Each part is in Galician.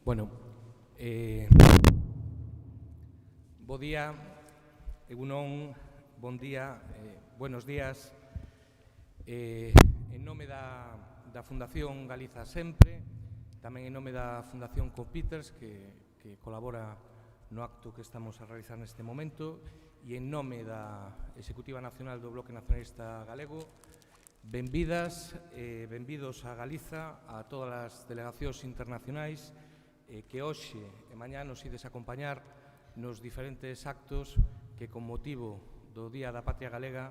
Bueno, bo día, egunon, bon día, buenos días. En nome da Fundación Galiza Sempre, tamén en nome da Fundación Compiters, que colabora no acto que estamos a realizar neste momento, e en nome da Executiva Nacional do Bloque Nacionalista Galego, benvidas e benvidos a Galiza, a todas as delegacións internacionais que hoxe e mañá nos ides acompañar nos diferentes actos que con motivo do Día da Patria Galega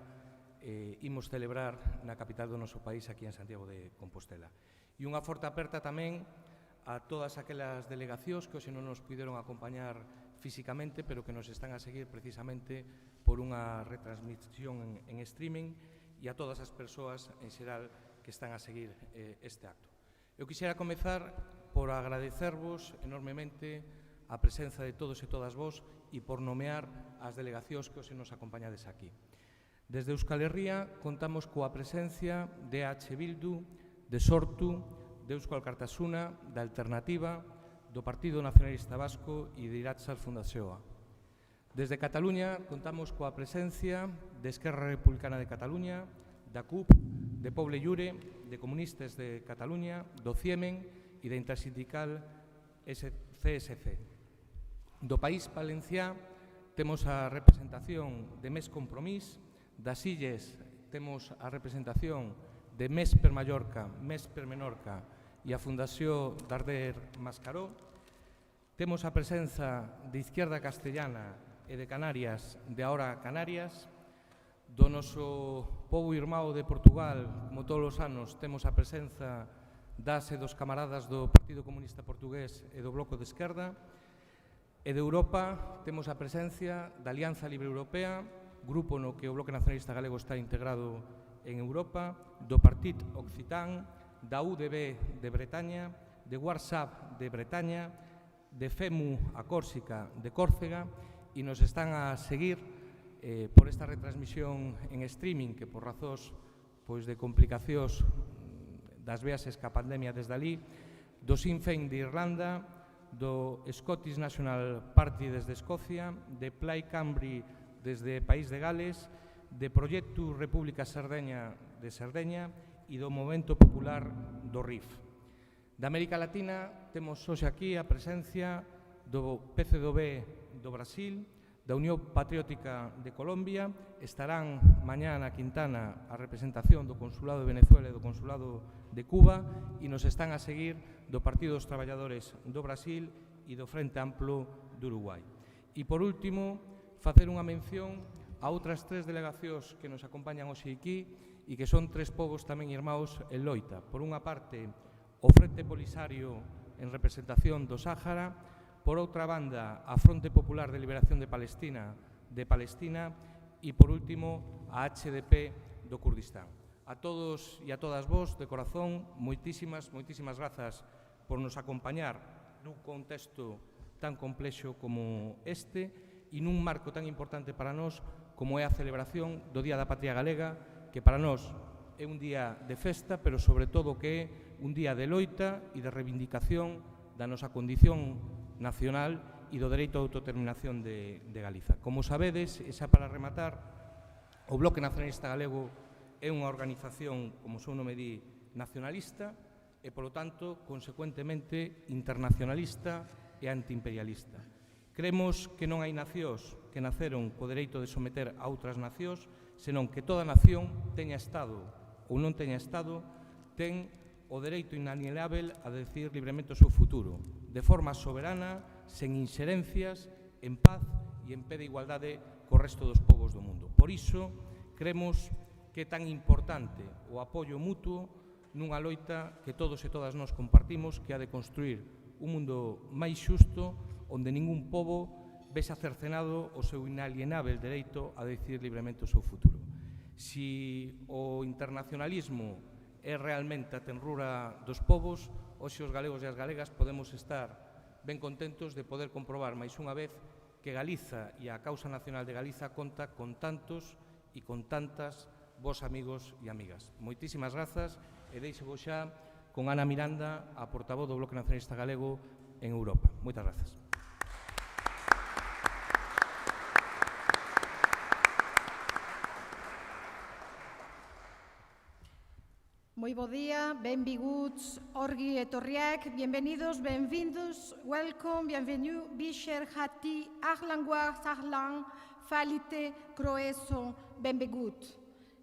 imos celebrar na capital do noso país, aquí en Santiago de Compostela. E unha forte aperta tamén a todas aquelas delegacións que hoxe non nos puderon acompañar físicamente, pero que nos están a seguir precisamente por unha retransmisión en streaming, e a todas as persoas en xeral que están a seguir este acto. Eu quixera comezar por agradecervos enormemente a presenza de todos e todas vos e por nomear as delegacións que hoxe nos acompañades aquí. Desde Euskal Herria contamos coa presencia de EH Bildu, de Sortu, de Eusko Alkartasuna, da Alternativa, do Partido Nacionalista Vasco e de Iratzar Fundazioa. Desde Cataluña contamos coa presencia de Esquerra Republicana de Cataluña, da CUP, de Poble Lliure, de Comunistes de Cataluña, do CIEMEN e da intersindical CSC. Do País Valencià temos a representación de Més Compromís, das Illes temos a representación de Més per Mallorca, Més per Menorca e a Fundació Darder Mascaró. Temos a presenza de Izquierda Castellana e de Canarias, de Ahora Canarias. Do noso pobo irmão de Portugal, como todos os anos, temos a presenza das e dos camaradas do Partido Comunista Portugués e do Bloco de Esquerda. E de Europa temos a presencia da Alianza Libre Europea, grupo no que o Bloque Nacionalista Galego está integrado en Europa, do Partit Occitán, da UDB de Bretaña, de WhatsApp de Bretaña, de FEMU a Córsica de Córcega, e nos están a seguir por esta retransmisión en streaming que por razóns de complicacións das viaxes ca pandemia desde ali, do Sinn Féin de Irlanda, do Scottish National Party desde Escocia, de Plaid Cymru desde País de Gales, de Proxecto República Sardeña de Sardeña e do Movemento Popular do RIF. Da América Latina temos hoxe aquí a presencia do PCdoB do Brasil, da Unión Patriótica de Colombia. Estarán mañá na Quintana a representación do Consulado de Venezuela e do Consulado de Cuba, e nos están a seguir do Partido dos Traballadores do Brasil e do Frente Amplo do Uruguai. E por último, facer unha mención a outras tres delegacións que nos acompañan hoxe aquí e que son tres povos tamén irmãos en loita. Por unha parte, o Frente Polisario en representación do Sáhara. Por outra banda, a Fronte Popular de Liberación de Palestina, e, por último, a HDP do Kurdistán. A todos e a todas vos, de corazón, moitísimas grazas por nos acompañar nun contexto tan complexo como este e nun marco tan importante para nós como é a celebración do Día da Patria Galega, que para nós é un día de festa, pero sobre todo que é un día de loita e de reivindicación da nosa condición nacional e do dereito a autodeterminación de Galiza. Como sabedes, e xa para rematar, o Bloque Nacionalista Galego é unha organización, como o seu nome di, nacionalista e, polo tanto, consecuentemente, internacionalista e antiimperialista. Cremos que non hai nacións que naceron co dereito de someter a outras nacións, senón que toda nación, teña Estado ou non teña Estado, ten o dereito inalienável a decidir libremente o seu futuro, de forma soberana, sen inxerencias, en paz e en pé de igualdade co resto dos povos do mundo. Por iso, cremos que é tan importante o apoio mutuo nunha loita que todos e todas nós compartimos, que ha de construir un mundo máis xusto, onde ningún pobo vexa cercenado o seu inalienável dereito a decidir libremente o seu futuro. Si o internacionalismo é realmente a tenrura dos povos, hoxe os galegos e as galegas podemos estar ben contentos de poder comprobar máis unha vez que Galiza e a causa nacional de Galiza conta con tantos e con tantas vos amigos e amigas. Moitísimas grazas e deixo vos xa con Ana Miranda, a portavoz do Bloque Nacionalista Galego en Europa. Moitas grazas. Moi bo día, benvinguts, orgi etorriak, bienvenidos, benvindos, welcome, bienvenue, bisher, hati, ahlangua, sahlang, falite, croeso, benvingut.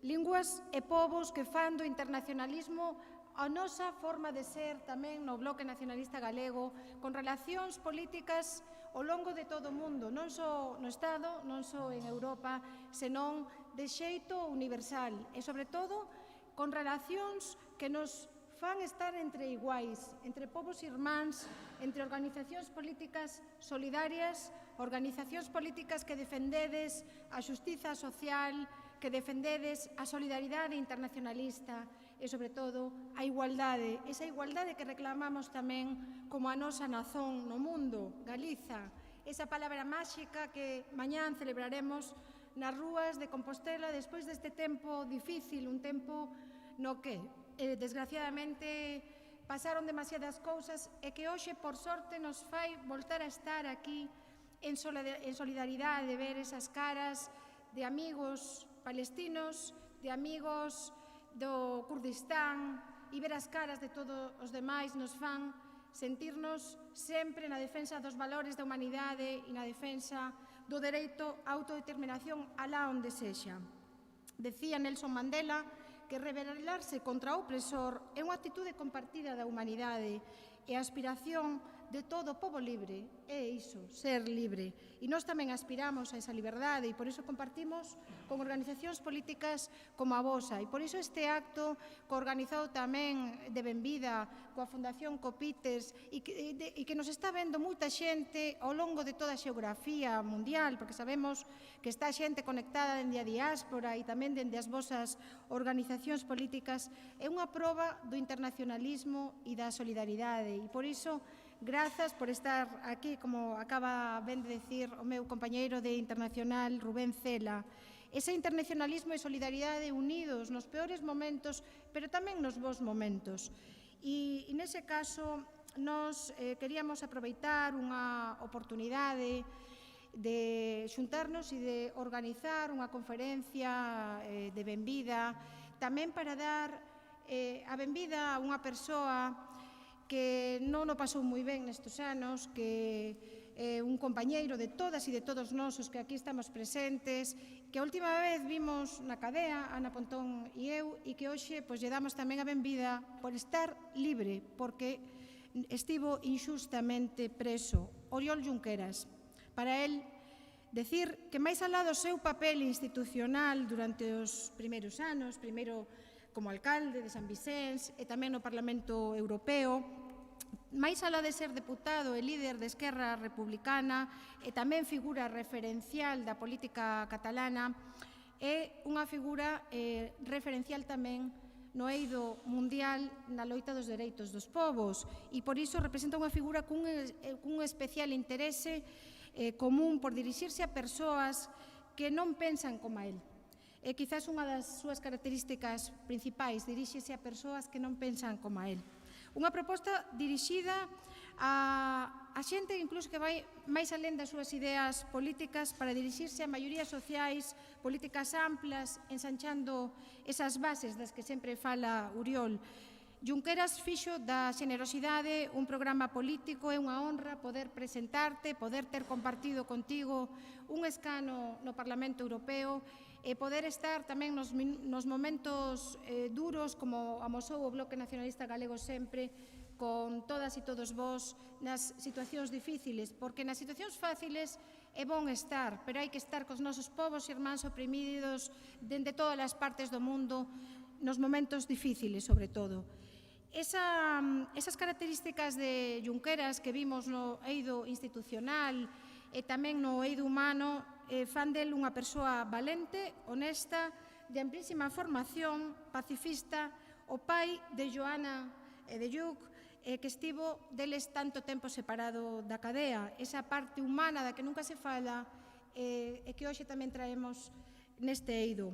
Linguas e povos que fan do internacionalismo a nosa forma de ser tamén no Bloque Nacionalista Galego con relacións políticas ao longo de todo o mundo, non só no Estado, non só en Europa, senón de xeito universal e, sobre todo, con relacións que nos fan estar entre iguais, entre povos irmáns, entre organizacións políticas solidarias, organizacións políticas que defendedes a xustiza social, que defendedes a solidaridade internacionalista e, sobre todo, a igualdade, esa igualdade que reclamamos tamén como a nosa nazón no mundo, Galiza, esa palabra máxica que mañán celebraremos nas rúas de Compostela despois deste tempo difícil, un tempo no que, desgraciadamente, pasaron demasiadas cousas e que hoxe, por sorte, nos fai voltar a estar aquí en solidaridade, de ver esas caras de amigos palestinos, de amigos do Kurdistán e ver as caras de todos os demais nos fan sentirnos sempre na defensa dos valores da humanidade e na defensa do dereito á autodeterminación alá onde sexa. Decía Nelson Mandela que rebelarse contra o opresor é unha actitude compartida da humanidade e a aspiración de todo o pobo libre é iso, ser libre. E nós tamén aspiramos a esa liberdade e por iso compartimos con organizacións políticas como a vosa. E por iso este acto, coorganizado tamén de benvida coa Fundación Copiters e que nos está vendo moita xente ao longo de toda a xeografía mundial, porque sabemos que está xente conectada dende a diáspora e tamén dende as vosas organizacións políticas, é unha proba do internacionalismo e da solidaridade. E por iso, grazas por estar aquí, como acaba ben de decir o meu compañeiro de Internacional, Rubén Cela. Ese internacionalismo e solidaridade unidos nos peores momentos, pero tamén nos bons momentos. E nese caso, nós queríamos aproveitar unha oportunidade de xuntarnos e de organizar unha conferencia de benvida, tamén para dar a benvida a unha persoa que non o pasou moi ben nestes anos, que é un compañeiro de todas e de todos nós os que aquí estamos presentes, que a última vez vimos na cadea, Ana Pontón e eu, e que hoxe lle damos tamén a benvida por estar libre, porque estivo inxustamente preso. Oriol Junqueras. Para el, decir que máis alá do seu papel institucional durante os primeiros anos, primeiro como alcalde de San Vicens e tamén no Parlamento Europeo, máis alá de ser deputado e líder de Esquerra Republicana e tamén figura referencial da política catalana, é unha figura referencial tamén no eido mundial na loita dos dereitos dos povos e por iso representa unha figura cun especial interese común por dirixirse a persoas que non pensan como a él. E quizás unha das súas características principais, diríxese a persoas que non pensan como a él. Unha proposta dirixida a xente incluso que vai máis alén das súas ideas políticas para dirixirse a maiorías sociais, políticas amplas, ensanchando esas bases das que sempre fala Oriol. Junqueras fixo da xenerosidade un programa político, é unha honra poder presentarte, poder ter compartido contigo un escano no Parlamento Europeo e poder estar tamén nos momentos duros, como amosou o Bloque Nacionalista Galego sempre, con todas e todos vós nas situacións difíciles, porque nas situacións fáciles é bon estar, pero hai que estar cos nosos povos e irmáns oprimidos dende todas as partes do mundo, nos momentos difíciles, sobre todo. Esas características de Junqueras que vimos no eido institucional e tamén no eido humano fan del unha persoa valente, honesta, de amplísima formación, pacifista, o pai de Joana e de Lluc, que estivo deles tanto tempo separado da cadea, esa parte humana da que nunca se fala e que hoxe tamén traemos neste eido.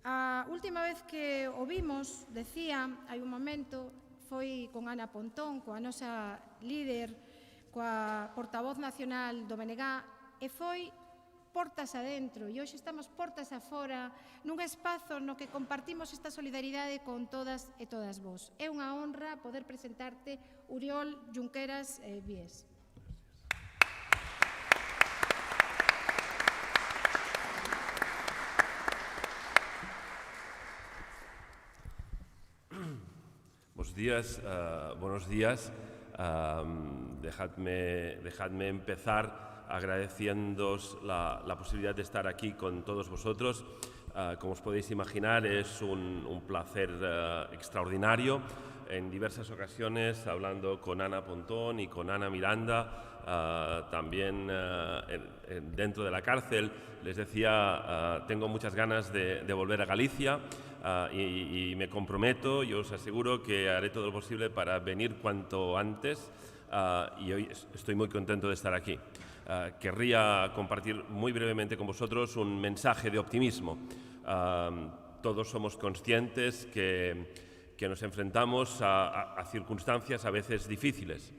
A última vez que o vimos, decía, hai un momento, foi con Ana Pontón, coa nosa líder, coa portavoz nacional do BNG, e foi portas adentro, e hoxe estamos portas afora nun espazo no que compartimos esta solidaridade con todas e todas vos. É unha honra poder presentarte Oriol Junqueras Vies. Buenos días. Dejadme empezar agradeciéndoos la posibilidad de estar aquí con todos vosotros. Como os podéis imaginar, es un placer extraordinario. En diversas ocasiones, hablando con Ana Pontón y con Ana Miranda, también dentro de la cárcel, les decía, tengo muchas ganas de volver a Galicia. Y me comprometo, y os aseguro que haré todo lo posible para venir cuanto antes, y hoy estoy muy contento de estar aquí. Querría compartir muy brevemente con vosotros un mensaje de optimismo. Todos somos conscientes que nos enfrentamos a circunstancias a veces difíciles.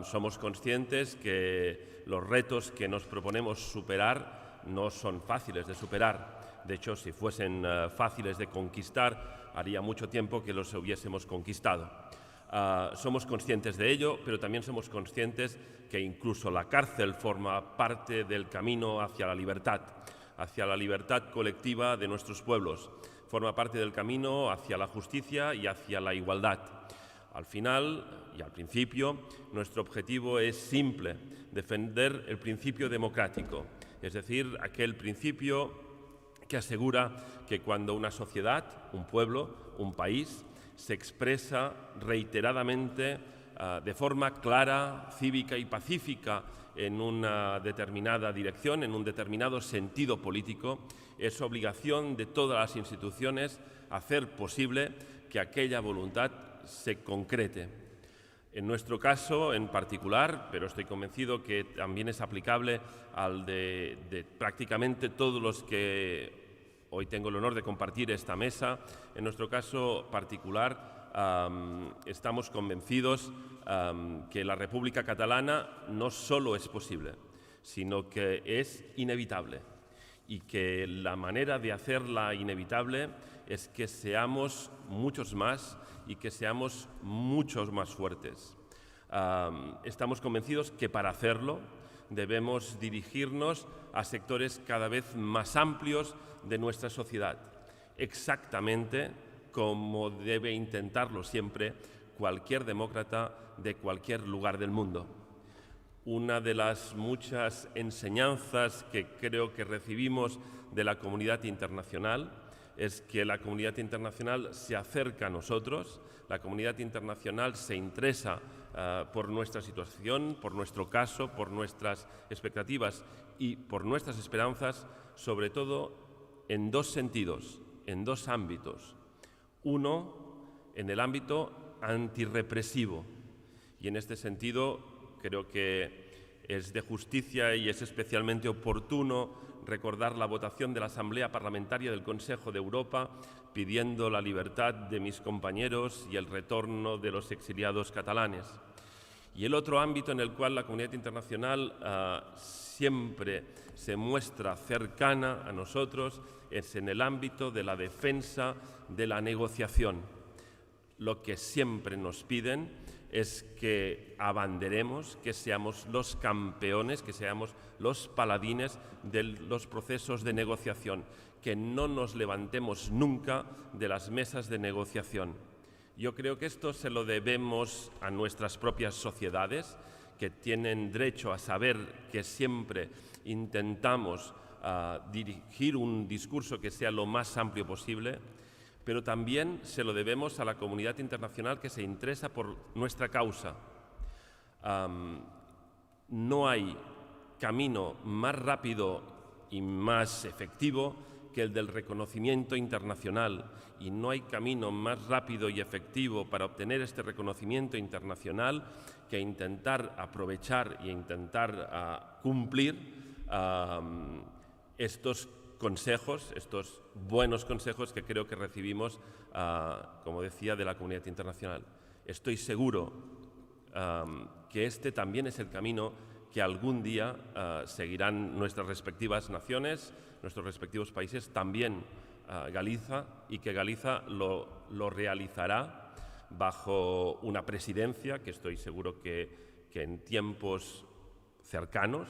Somos conscientes que los retos que nos proponemos superar no son fáciles de superar. De hecho, si fuesen fáciles de conquistar, haría mucho tiempo que los hubiésemos conquistado. Somos conscientes de ello, pero también somos conscientes que incluso la cárcel forma parte del camino hacia la libertad colectiva de nuestros pueblos, forma parte del camino hacia la justicia y hacia la igualdad. Al final y al principio, nuestro objetivo es simple: defender el principio democrático, es decir, aquel principio que asegura que cuando una sociedad, un pueblo, un país, se expresa reiteradamente de forma clara, cívica y pacífica en una determinada dirección, en un determinado sentido político, es obligación de todas las instituciones hacer posible que aquella voluntad se concrete. En nuestro caso en particular, pero estoy convencido que también es aplicable al de prácticamente todos los que hoy tengo el honor de compartir esta mesa, en nuestro caso particular estamos convencidos que la República Catalana no solo es posible, sino que es inevitable, y que la manera de hacerla inevitable es que seamos muchos más y que seamos muchos más fuertes. Estamos convencidos que para hacerlo debemos dirigirnos a sectores cada vez más amplios de nuestra sociedad, exactamente como debe intentarlo siempre cualquier demócrata de cualquier lugar del mundo. Una de las muchas enseñanzas que creo que recibimos de la comunidad internacional es que la comunidad internacional se acerca a nosotros, la comunidad internacional se interesa por nuestra situación, por nuestro caso, por nuestras expectativas y por nuestras esperanzas, sobre todo en dos sentidos, en dos ámbitos. Uno, en el ámbito antirrepresivo, y en este sentido creo que es de justicia y es especialmente oportuno recordar la votación de la Asamblea Parlamentaria del Consejo de Europa pidiendo la libertad de mis compañeros y el retorno de los exiliados catalanes. Y el otro ámbito en el cual la comunidad internacional siempre se muestra cercana a nosotros es en el ámbito de la defensa de la negociación. Lo que siempre nos piden es que abanderemos, que seamos los campeones, que seamos los paladines de los procesos de negociación, que no nos levantemos nunca de las mesas de negociación. Yo creo que esto se lo debemos a nuestras propias sociedades, que tienen derecho a saber que siempre intentamos dirigir un discurso que sea lo más amplio posible, pero también se lo debemos a la comunidad internacional que se interesa por nuestra causa. No hay camino más rápido y más efectivo que el del reconocimiento internacional, y no hay camino más rápido y efectivo para obtener este reconocimiento internacional que intentar aprovechar e intentar cumplir estos consejos, estos buenos consejos que creo que recibimos, como decía, de la comunidad internacional. Estoy seguro que este también es el camino que algún día seguirán nuestras respectivas naciones, nuestros respectivos países, también Galiza, y que Galiza lo realizará bajo una presidencia que estoy seguro que en tiempos cercanos,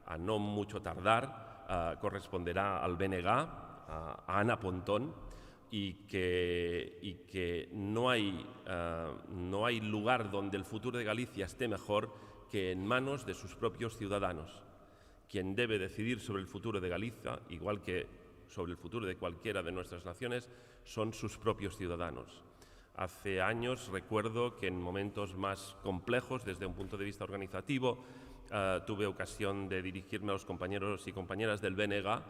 a no mucho tardar, corresponderá al BNG, a Ana Pontón, y que no hay lugar donde el futuro de Galicia esté mejor que en manos de sus propios ciudadanos. Quien debe decidir sobre el futuro de Galicia, igual que sobre el futuro de cualquiera de nuestras naciones, son sus propios ciudadanos. Hace años recuerdo que en momentos más complejos, desde un punto de vista organizativo, tuve ocasión de dirigirme a los compañeros y compañeras del BNG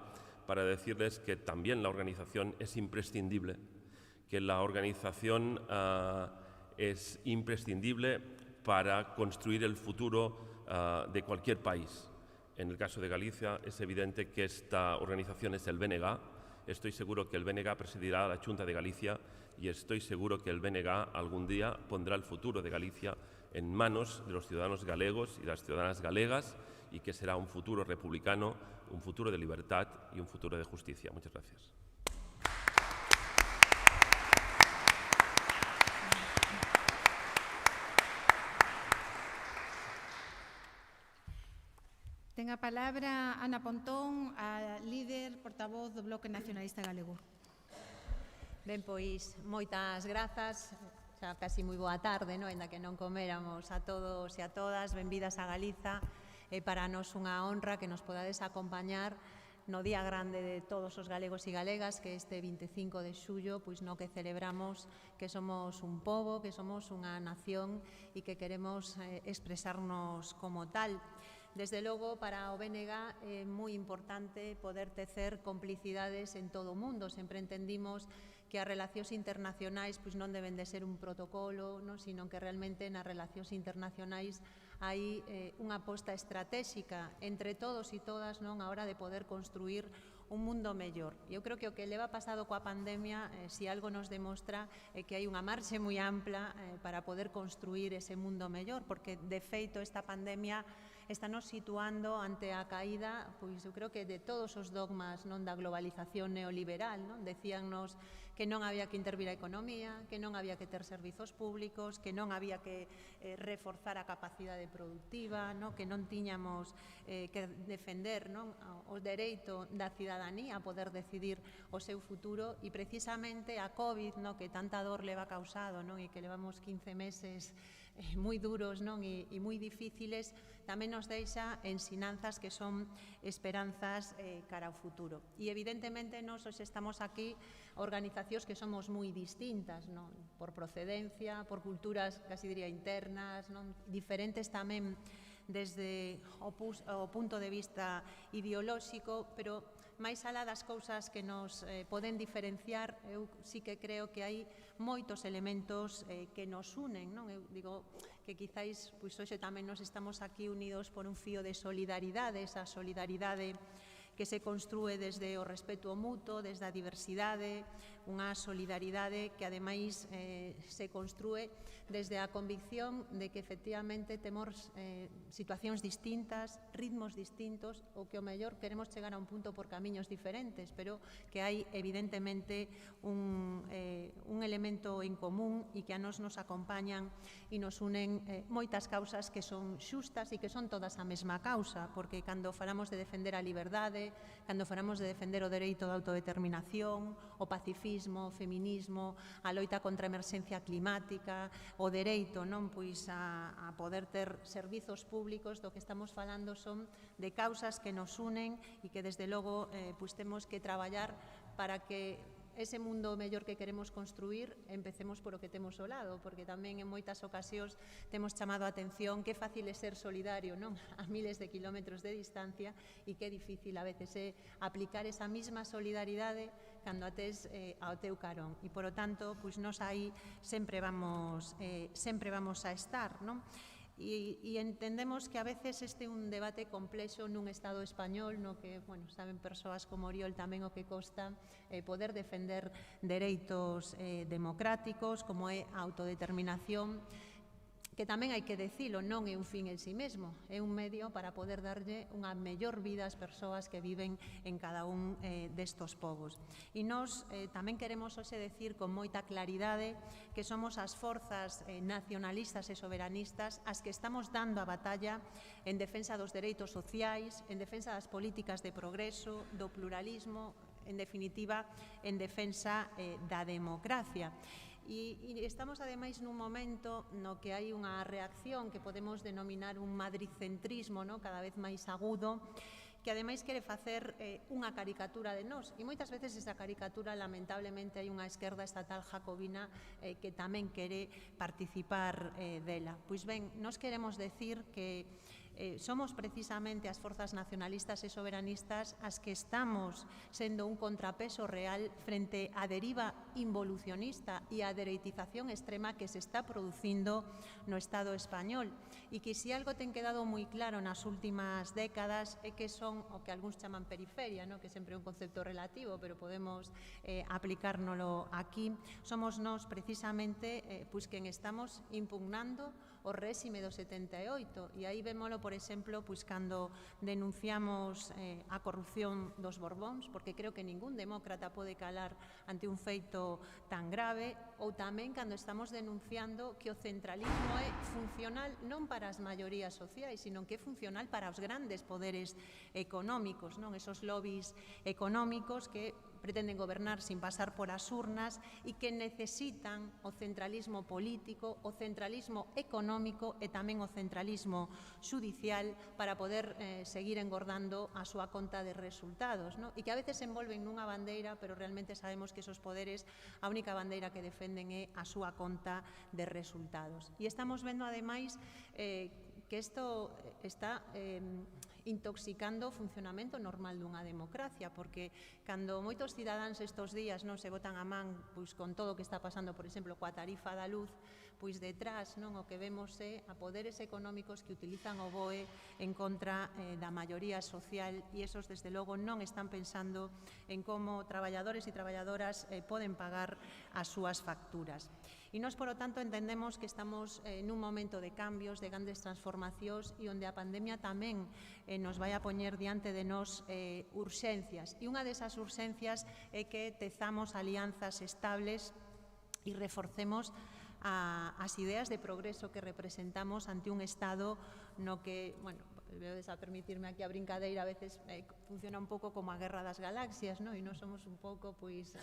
para decirles que también la organización es imprescindible, que la organización es imprescindible para construir el futuro de cualquier país. En el caso de Galicia es evidente que esta organización es el BNG. Estoy seguro que el BNG presidirá la Xunta de Galicia y estoy seguro que el BNG algún día pondrá el futuro de Galicia en manos de los ciudadanos galegos y las ciudadanas galegas, y que será un futuro republicano, un futuro de libertad y un futuro de justicia. Muchas gracias. Ten a palabra Ana Pontón, a líder portavoz do Bloque Nacionalista Galego. Ben, pois, moitas grazas, xa casi moi boa tarde, ainda que non coméramos, a todos e a todas, benvidas a Galiza. É para nós unha honra que nos podades acompañar no día grande de todos os galegos e galegas, que este 25 de xullo, pois no que celebramos que somos un pobo, que somos unha nación e que queremos expresarnos como tal. Desde logo, para o BNG é moi importante poder tecer complicidades en todo o mundo. Sempre entendimos que as relacións internacionais pois non deben de ser un protocolo, sino que realmente nas relacións internacionais hai unha aposta estratégica entre todos e todas a hora de poder construir un mundo mellor. Eu creo que o que leva pasado coa pandemia, si algo nos demostra, é que hai unha marxe moi ampla para poder construir ese mundo mellor, porque de feito esta pandemia estános situando ante a caída, pois eu creo que de todos os dogmas da globalización neoliberal. Decíannos que non había que intervir a economía, que non había que ter servizos públicos, que non había que reforzar a capacidade productiva, que non tiñamos que defender o dereito da cidadanía a poder decidir o seu futuro, e precisamente a COVID, que tanta dor leva causado e que levamos 15 meses moi duros e moi difíciles, tamén nos deixa ensinanzas que son esperanzas cara ao futuro. E evidentemente nós hoxe estamos aquí organizacións que somos moi distintas, por procedencia, por culturas, casi diría, internas, diferentes tamén desde o punto de vista ideolóxico, pero máis alá das cousas que nos poden diferenciar, eu sí que creo que hai moitos elementos que nos unen. Eu digo que quizáis hoxe tamén nos estamos aquí unidos por un fío de solidaridade, esa solidaridade que se construe desde o respeto mutuo, desde a diversidade, unha solidaridade que ademais se construe desde a convicción de que efectivamente temos situacións distintas, ritmos distintos, ou que o mellor queremos chegar a un punto por camiños diferentes, pero que hai evidentemente un elemento en común e que a nos acompañan e nos unen moitas causas que son xustas e que son todas a mesma causa, porque cando falamos de defender a liberdade, cando falamos de defender o dereito de autodeterminación, o pacifismo, o feminismo, a loita contra a emerxencia climática, o dereito a poder ter servizos públicos, do que estamos falando son de causas que nos unen e que desde logo temos que traballar para que ese mundo mellor que queremos construir empecemos por o que temos ao lado, porque tamén en moitas ocasións temos chamado a atención que fácil é ser solidario a miles de kilómetros de distancia e que difícil a veces é aplicar esa mesma solidaridade cando a tes ao teu carón. E, por o tanto, nos aí sempre vamos a estar. E entendemos que a veces este é un debate complexo nun Estado español no que, bueno, saben persoas como Oriol tamén o que costa poder defender dereitos democráticos como é a autodeterminación, que tamén hai que dicilo, non é un fin en sí mesmo, é un medio para poder darlle unha mellor vida ás persoas que viven en cada un destos povos. E nós tamén queremos hoxe decir con moita claridade que somos as forzas nacionalistas e soberanistas as que estamos dando a batalla en defensa dos dereitos sociais, en defensa das políticas de progreso, do pluralismo, en definitiva, en defensa da democracia. E estamos, ademais, nun momento no que hai unha reacción que podemos denominar un madridcentrismo cada vez máis agudo, que ademais quere facer unha caricatura de nós. E moitas veces esa caricatura, lamentablemente, hai unha esquerda estatal jacobina que tamén quere participar dela. Pois ben, nós queremos decir que somos precisamente as forzas nacionalistas e soberanistas as que estamos sendo un contrapeso real frente á deriva involucionista e á dereitización extrema que se está producindo no Estado español e que se algo ten quedado moi claro nas últimas décadas é que son o que algúns chaman periferia, que sempre é un concepto relativo, pero podemos aplicárnolo aquí, somos nós precisamente pois quen estamos impugnando o réxime do 78 e aí vémolo, por exemplo, pois cando denunciamos a corrupción dos Borbóns, porque creo que ningún demócrata pode calar ante un feito tan grave, ou tamén cando estamos denunciando que o centralismo é funcional non para as maiorías sociais, sino que é funcional para os grandes poderes económicos, esos lobbies económicos que pretenden gobernar sin pasar por as urnas e que necesitan o centralismo político, o centralismo económico e tamén o centralismo xudicial para poder seguir engordando a súa conta de resultados, e que a veces se envolven nunha bandeira, pero realmente sabemos que esos poderes a única bandeira que defenden é a súa conta de resultados. E estamos vendo, ademais, que isto está intoxicando o funcionamento normal dunha democracia, porque cando moitos cidadáns estes días non se botan a man pois con todo o que está pasando, por exemplo, coa tarifa da luz, pois detrás o que vemos é a poderes económicos que utilizan o BOE en contra da maioría social e esos, desde logo, non están pensando en como traballadores e traballadoras poden pagar as súas facturas. E nós, por lo tanto, entendemos que estamos nun momento de cambios, de grandes transformacións e onde a pandemia tamén nos vai a poñer diante de nós urxencias. E unha desas urxencias é que tezamos alianzas estables e reforcemos as ideas de progreso que representamos ante un Estado no que, bueno, veodes a permitirme aquí a brincadeira, a veces funciona un pouco como a Guerra das Galaxias, e nós somos un pouco pois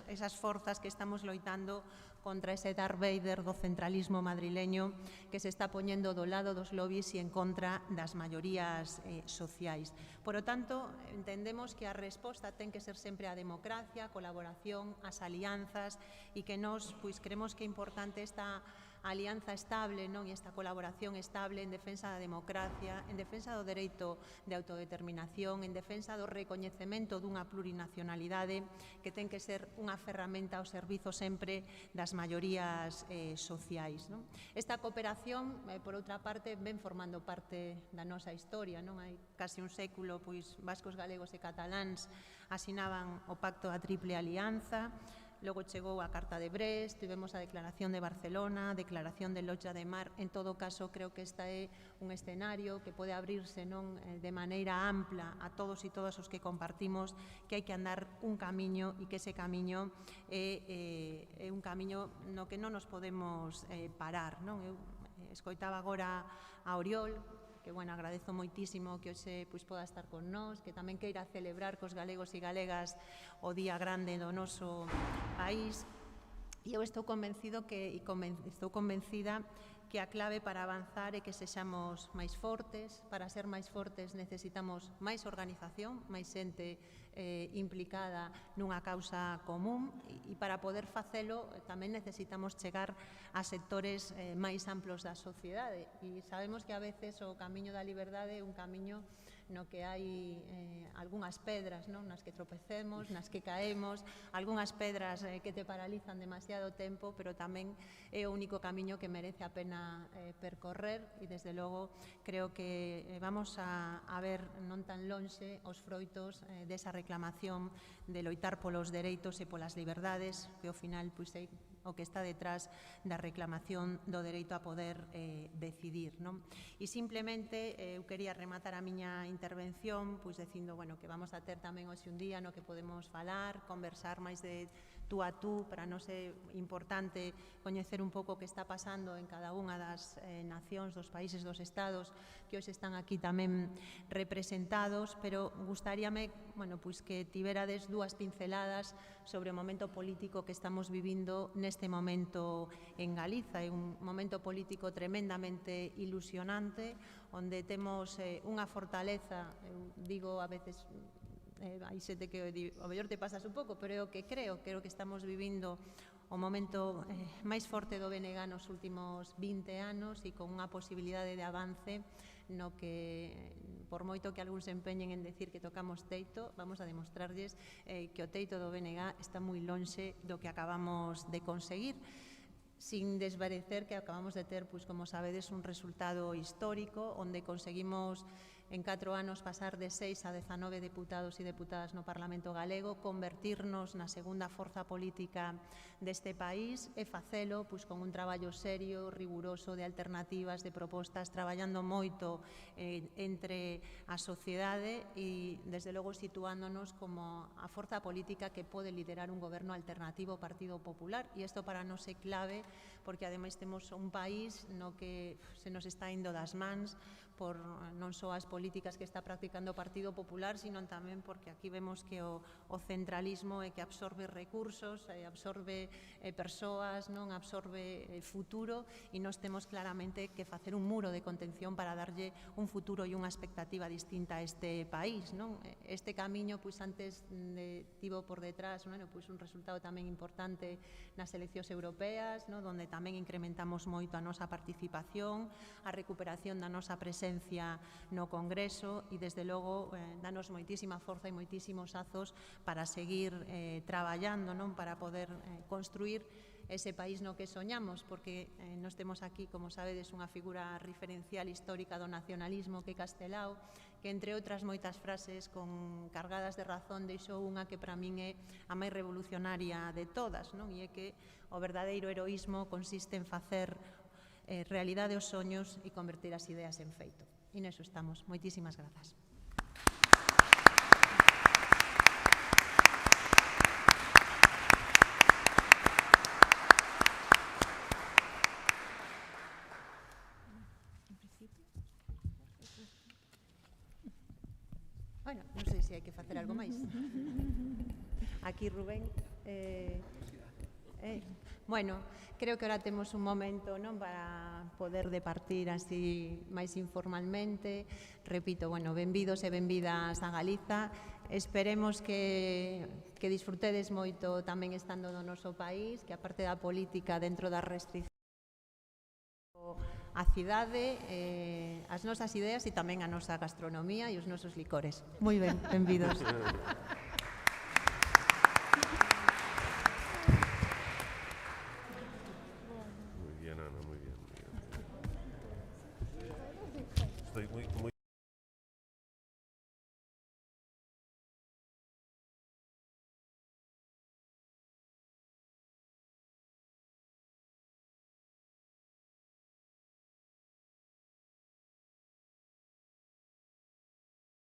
esas forzas que estamos loitando contra ese Darth Vader do centralismo madrileño que se está poñendo do lado dos lobbies e en contra das maiorías sociais. Por lo tanto, entendemos que a resposta ten que ser sempre a democracia, a colaboración, as alianzas e que nós pois creemos que é importante esta alianza estable e esta colaboración estable en defensa da democracia, en defensa do dereito de autodeterminación, en defensa do recoñecemento dunha plurinacionalidade que ten que ser unha ferramenta ao servizo sempre das maiorías sociais. Esta cooperación, por outra parte, ven formando parte da nosa historia. Hai casi un século, pois, vascos, galegos e cataláns asinaban o Pacto da Triple Alianza. Logo chegou a Carta de Brest, tivemos a Declaración de Barcelona, a Declaración de Loja de Mar. En todo caso, creo que esta é un escenario que pode abrirse de maneira ampla a todos e todas os que compartimos que hai que andar un camiño e que ese camiño é un camiño no que non nos podemos parar. Eu escoitaba agora a Oriol, que, bueno, agradezo moitísimo que hoxe poda estar con nós, que tamén queira celebrar cos galegos e galegas o día grande do noso país. E eu estou convencida que a clave para avanzar é que sexamos máis fortes. Para ser máis fortes necesitamos máis organización, máis xente implicada nunha causa común e para poder facelo tamén necesitamos chegar a sectores máis amplos da sociedade e sabemos que a veces o camiño da liberdade é un camiño no que hai algunhas pedras, non, nas que tropecemos, nas que caemos, algunhas pedras que te paralizan demasiado tempo, pero tamén é o único camiño que merece a pena percorrer, e desde logo creo que vamos a ver non tan lonxe os froitos desa reclamación de loitar polos dereitos e polas liberdades, que ao final pois é o que está detrás da reclamación do dereito a poder decidir, non? E simplemente eu quería rematar a miña intervención pois dicindo, bueno, que vamos a ter tamén hoxe un día no que podemos falar, conversar máis de tú a tú, para nós é importante coñecer un pouco o que está pasando en cada unha das nacións, dos países, dos estados que hoxe están aquí tamén representados, pero gustaríame, bueno, pois que tiverades dúas pinceladas sobre o momento político que estamos vivindo neste momento en Galiza. É un momento político tremendamente ilusionante, onde temos unha fortaleza, eu digo a veces, hai xente que o mellor te pasas un pouco, pero é o que creo que estamos vivindo o momento máis forte do BNG nos últimos 20 anos e con unha posibilidade de avance no que, por moito que algúns se empeñen en decir que tocamos teito, vamos a demostrarlles que o teito do BNG está moi lonxe do que acabamos de conseguir, sin desvarecer que acabamos de ter, pois, como sabedes, un resultado histórico onde conseguimos en 4 anos pasar de 6 a 19 deputados e deputadas no Parlamento galego, convertirnos na segunda forza política deste país e facelo pois, con un traballo serio, riguroso, de alternativas, de propostas, traballando moito entre a sociedade e, desde logo, situándonos como a forza política que pode liderar un goberno alternativo ao Partido Popular. E isto para nós é clave, porque ademais temos un país no que se nos está indo das mans por non só as políticas que está practicando o Partido Popular, sino tamén porque aquí vemos que o centralismo é que absorbe recursos, absorbe persoas, non absorbe futuro, e nós temos claramente que facer un muro de contención para darlle un futuro e unha expectativa distinta a este país, non? Este camiño, pois antes tivo por detrás, bueno, pois un resultado tamén importante nas eleccións europeas, non? Donde tamén incrementamos moito a nosa participación, a recuperación da nosa presencia no Congreso e, desde logo, danos moitísima forza e moitísimos azos para seguir traballando, non, para poder construir ese país no que soñamos, porque nós temos aquí, como sabedes, unha figura referencial histórica do nacionalismo que é Castelao, que, entre outras moitas frases cargadas de razón, deixou unha que para min é a máis revolucionaria de todas, non? E é que o verdadeiro heroísmo consiste en facer realidade os soños e converter as ideas en feito. E neso estamos. Moitísimas grazas. Bueno, non sei se hai que facer algo máis. Aquí Rubén. Bueno, creo que ahora temos un momento, non, para poder departir así máis informalmente. Repito, bueno, benvidos e benvidas a Galiza. Esperemos que disfrutedes moito tamén estando no noso país, que a parte da política dentro das restriccións a cidade, as nosas ideas e tamén a nosa gastronomía e os nosos licores. Moi ben, benvidos. Muy bien, Ana, muy bien. Estoy muy